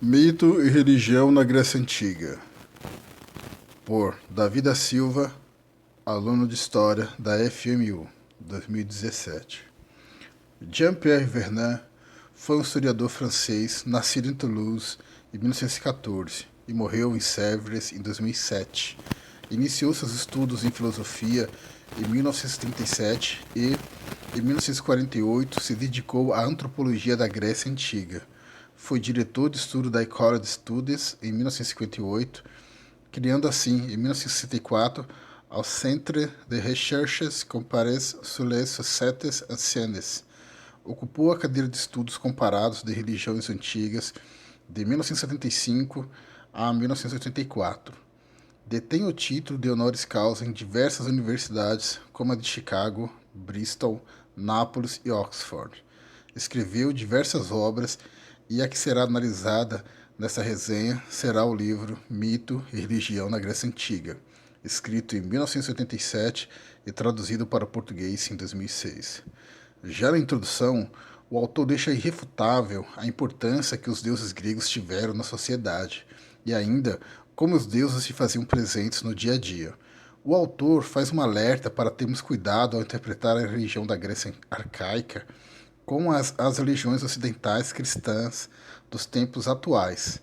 Mito e religião na Grécia Antiga, por Davi da Silva, aluno de História da FMU, 2017. Jean-Pierre Vernant foi um historiador francês nascido em Toulouse em 1914 e morreu em Sèvres em 2007. Iniciou seus estudos em filosofia em 1937 e, em 1948, se dedicou à antropologia da Grécia Antiga. Foi diretor de estudo da École des Studies em 1958, criando assim, em 1964, ao Centre de Recherches Comparées sur les Sociétés Anciennes. Ocupou a cadeira de estudos comparados de religiões antigas de 1975 a 1984. Detém o título de honoris causa em diversas universidades, como a de Chicago, Bristol, Nápoles e Oxford. Escreveu diversas obras e a que será analisada nessa resenha será o livro Mito e Religião na Grécia Antiga, escrito em 1987 e traduzido para o português em 2006. Já na introdução, o autor deixa irrefutável a importância que os deuses gregos tiveram na sociedade e ainda como os deuses se faziam presentes no dia a dia. O autor faz um alerta para termos cuidado ao interpretar a religião da Grécia arcaica com as religiões ocidentais cristãs dos tempos atuais.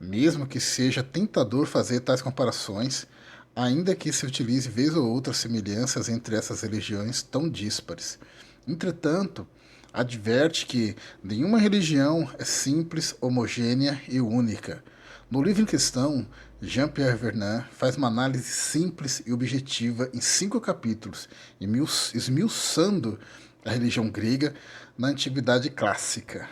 Mesmo que seja tentador fazer tais comparações, ainda que se utilize vez ou outra semelhanças entre essas religiões tão díspares. Entretanto, adverte que nenhuma religião é simples, homogênea e única. No livro em questão, Jean-Pierre Vernant faz uma análise simples e objetiva em 5 capítulos, esmiuçando a religião grega na Antiguidade Clássica.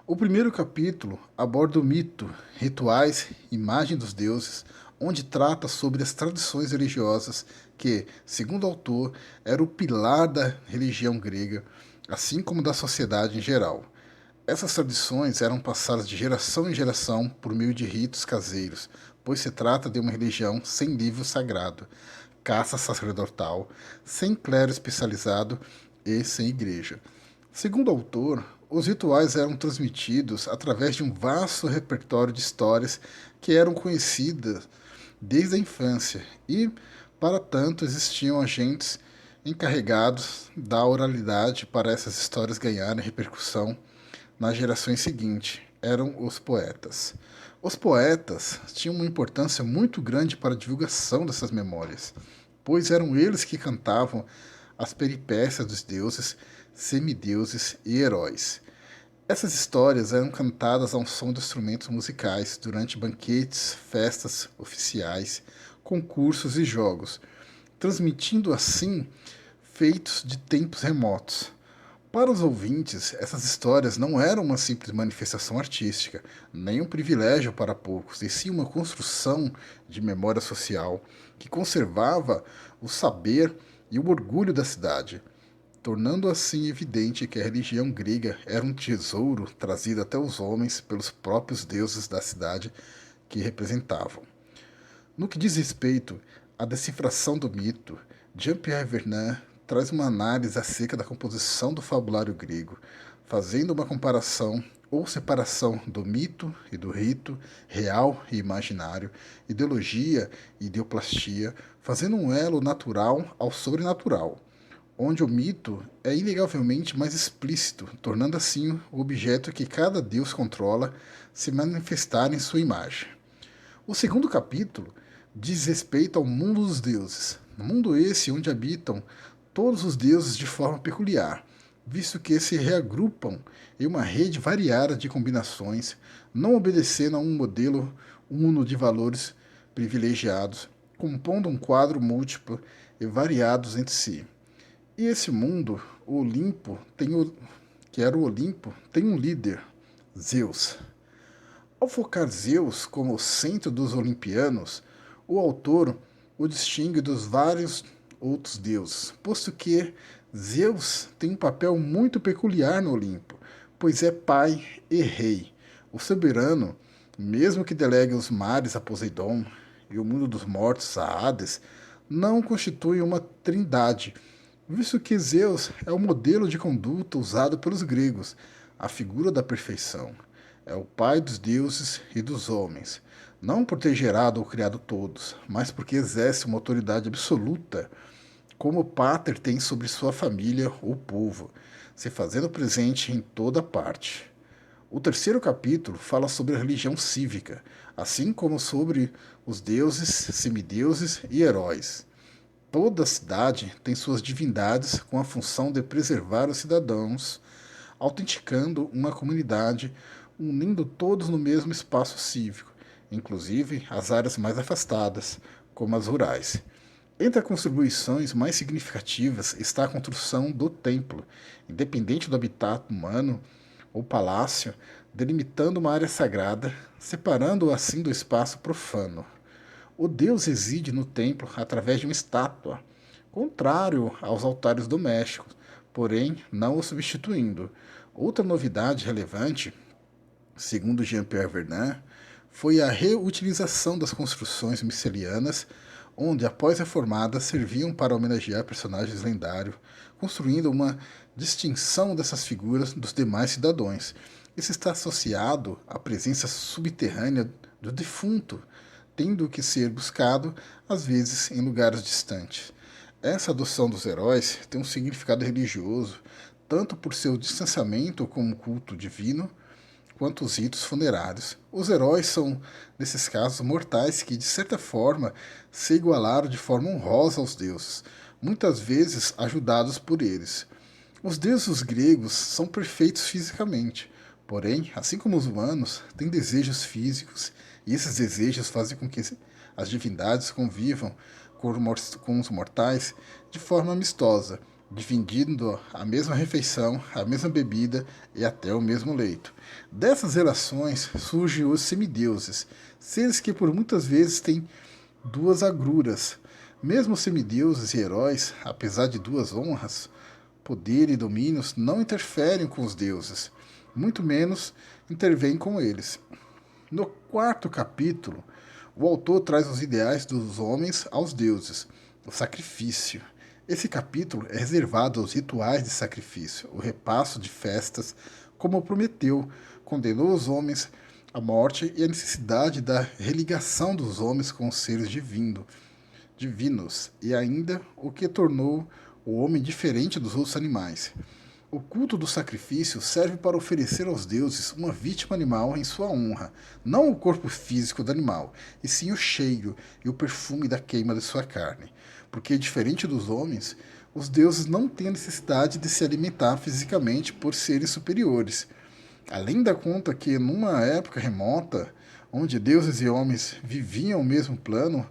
O primeiro capítulo aborda o mito, rituais, imagem dos deuses, onde trata sobre as tradições religiosas que, segundo o autor, era o pilar da religião grega, assim como da sociedade em geral. Essas tradições eram passadas de geração em geração por meio de ritos caseiros, pois se trata de uma religião sem livro sagrado, caça sacerdotal, sem clero especializado e sem igreja. Segundo o autor, os rituais eram transmitidos através de um vasto repertório de histórias que eram conhecidas desde a infância e, para tanto, existiam agentes encarregados da oralidade para essas histórias ganharem repercussão nas gerações seguintes. Eram os poetas. Os poetas tinham uma importância muito grande para a divulgação dessas memórias, pois eram eles que cantavam as peripécias dos deuses, semideuses e heróis. Essas histórias eram cantadas ao som de instrumentos musicais durante banquetes, festas oficiais, concursos e jogos, transmitindo assim feitos de tempos remotos. Para os ouvintes, essas histórias não eram uma simples manifestação artística, nem um privilégio para poucos, e sim uma construção de memória social que conservava o saber e o orgulho da cidade, tornando assim evidente que a religião grega era um tesouro trazido até os homens pelos próprios deuses da cidade que representavam. No que diz respeito à decifração do mito, Jean-Pierre Vernant traz uma análise acerca da composição do fabulário grego, fazendo uma comparação ou separação do mito e do rito, real e imaginário, ideologia e ideoplastia, fazendo um elo natural ao sobrenatural, onde o mito é inegavelmente mais explícito, tornando assim o objeto que cada deus controla se manifestar em sua imagem. O segundo capítulo diz respeito ao mundo dos deuses, mundo esse onde habitam todos os deuses de forma peculiar, visto que se reagrupam em uma rede variada de combinações, não obedecendo a um modelo uno de valores privilegiados, compondo um quadro múltiplo e variados entre si. E esse mundo, o Olimpo, que era o Olimpo, tem um líder, Zeus. Ao focar Zeus como o centro dos olimpianos, o autor o distingue dos vários outros deuses, posto que Zeus tem um papel muito peculiar no Olimpo, pois é pai e rei. O soberano, mesmo que delegue os mares a Poseidon e o mundo dos mortos a Hades, não constitui uma trindade, visto que Zeus é o modelo de conduta usado pelos gregos, a figura da perfeição. É o pai dos deuses e dos homens, não por ter gerado ou criado todos, mas porque exerce uma autoridade absoluta, como o Pater tem sobre sua família ou povo, se fazendo presente em toda parte. O terceiro capítulo fala sobre a religião cívica, assim como sobre os deuses, semideuses e heróis. Toda cidade tem suas divindades com a função de preservar os cidadãos, autenticando uma comunidade, unindo todos no mesmo espaço cívico, inclusive as áreas mais afastadas, como as rurais. Entre as contribuições mais significativas está a construção do templo, independente do habitat humano ou palácio, delimitando uma área sagrada, separando-o assim do espaço profano. O deus reside no templo através de uma estátua, contrário aos altares domésticos, porém não o substituindo. Outra novidade relevante, segundo Jean-Pierre Vernant, foi a reutilização das construções micelianas, onde, após reformadas, serviam para homenagear personagens lendários, construindo uma distinção dessas figuras dos demais cidadãos. Isso está associado à presença subterrânea do defunto, tendo que ser buscado, às vezes, em lugares distantes. Essa adoção dos heróis tem um significado religioso, tanto por seu distanciamento como culto divino, quanto os ritos funerários. Os heróis são, nesses casos, mortais que, de certa forma, se igualaram de forma honrosa aos deuses, muitas vezes ajudados por eles. Os deuses gregos são perfeitos fisicamente, porém, assim como os humanos, têm desejos físicos, e esses desejos fazem com que as divindades convivam com os mortais de forma amistosa, dividindo a mesma refeição, a mesma bebida e até o mesmo leito. Dessas relações surgem os semideuses, seres que por muitas vezes têm duas agruras. Mesmo os semideuses e heróis, apesar de duas honras, poder e domínios, não interferem com os deuses, muito menos intervêm com eles. No quarto capítulo, o autor traz os ideais dos homens aos deuses, o sacrifício. Esse capítulo é reservado aos rituais de sacrifício, o repasso de festas, como Prometeu condenou os homens à morte e a necessidade da religação dos homens com os seres divinos, e ainda o que tornou o homem diferente dos outros animais. O culto do sacrifício serve para oferecer aos deuses uma vítima animal em sua honra, não o corpo físico do animal, e sim o cheiro e o perfume da queima de sua carne. Porque, diferente dos homens, os deuses não têm a necessidade de se alimentar fisicamente por seres superiores. Além da conta que, numa época remota, onde deuses e homens viviam o mesmo plano,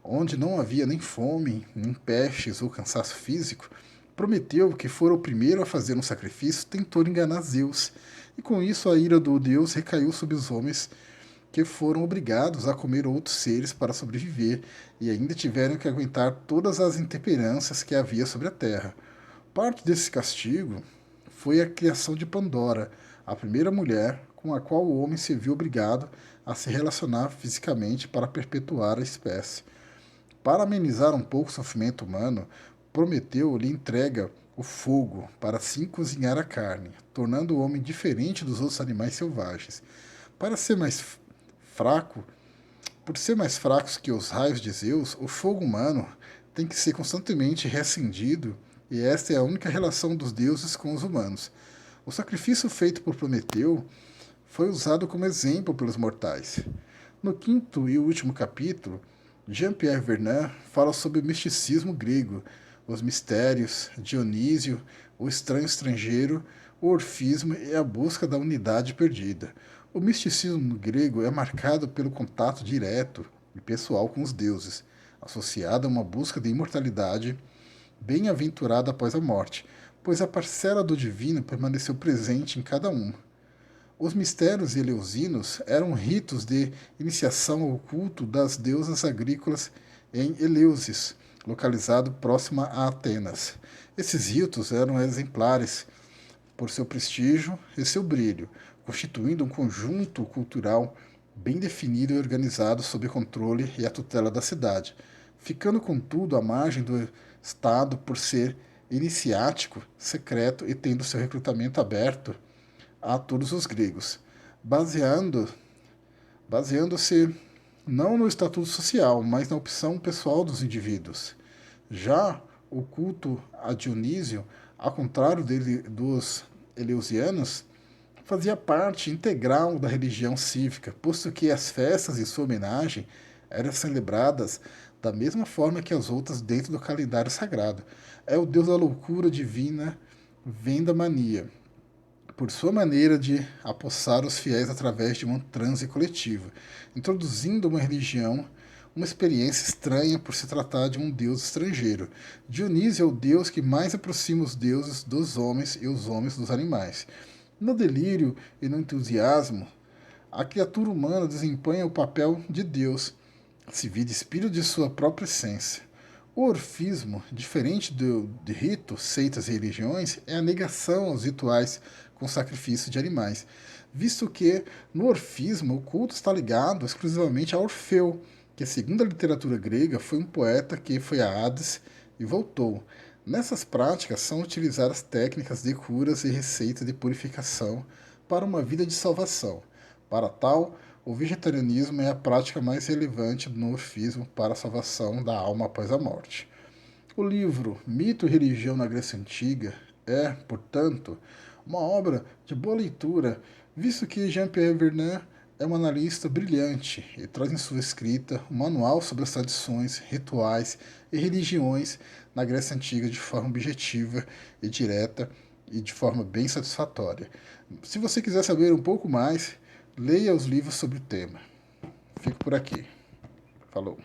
onde não havia nem fome, nem pestes ou cansaço físico, Prometeu, que fora o primeiro a fazer um sacrifício, tentou enganar Zeus, e com isso a ira do deus recaiu sobre os homens, que foram obrigados a comer outros seres para sobreviver, e ainda tiveram que aguentar todas as intemperâncias que havia sobre a terra. Parte desse castigo foi a criação de Pandora, a primeira mulher com a qual o homem se viu obrigado a se relacionar fisicamente para perpetuar a espécie. Para amenizar um pouco o sofrimento humano, Prometeu lhe entrega o fogo para assim cozinhar a carne, tornando o homem diferente dos outros animais selvagens. Para ser mais fraco, por ser mais fracos que os raios de Zeus, o fogo humano tem que ser constantemente reacendido, e esta é a única relação dos deuses com os humanos. O sacrifício feito por Prometeu foi usado como exemplo pelos mortais. No quinto e último capítulo, Jean-Pierre Vernant fala sobre o misticismo grego, os mistérios, Dionísio, o estranho estrangeiro, o orfismo e a busca da unidade perdida. O misticismo grego é marcado pelo contato direto e pessoal com os deuses, associado a uma busca de imortalidade bem-aventurada após a morte, pois a parcela do divino permaneceu presente em cada um. Os mistérios eleusinos eram ritos de iniciação ao culto das deusas agrícolas em Eleusis, localizado próxima a Atenas. Esses ritos eram exemplares por seu prestígio e seu brilho, constituindo um conjunto cultural bem definido e organizado sob o controle e a tutela da cidade, ficando contudo à margem do Estado por ser iniciático, secreto e tendo seu recrutamento aberto a todos os gregos. baseando, baseando-se não no estatuto social, mas na opção pessoal dos indivíduos. Já o culto a Dionísio, ao contrário dos eleusianos, fazia parte integral da religião cívica, posto que as festas em sua homenagem eram celebradas da mesma forma que as outras dentro do calendário sagrado. É o deus da loucura divina, venda mania, por sua maneira de apossar os fiéis através de um transe coletivo, introduzindo uma religião, uma experiência estranha por se tratar de um deus estrangeiro. Dionísio é o deus que mais aproxima os deuses dos homens e os homens dos animais. No delírio e no entusiasmo, a criatura humana desempenha o papel de Deus, se vê despido de sua própria essência. O orfismo, diferente de ritos, seitas e religiões, é a negação aos rituais com sacrifício de animais, visto que no orfismo o culto está ligado exclusivamente a Orfeu, que, segundo a literatura grega, foi um poeta que foi a Hades e voltou. Nessas práticas são utilizadas técnicas de curas e receitas de purificação para uma vida de salvação. Para tal, o vegetarianismo é a prática mais relevante no orfismo para a salvação da alma após a morte. O livro Mito e Religião na Grécia Antiga é, portanto, uma obra de boa leitura, visto que Jean-Pierre Verneuil é um analista brilhante e traz em sua escrita um manual sobre as tradições, rituais e religiões na Grécia Antiga de forma objetiva e direta e de forma bem satisfatória. Se você quiser saber um pouco mais, leia os livros sobre o tema. Fico por aqui. Falou.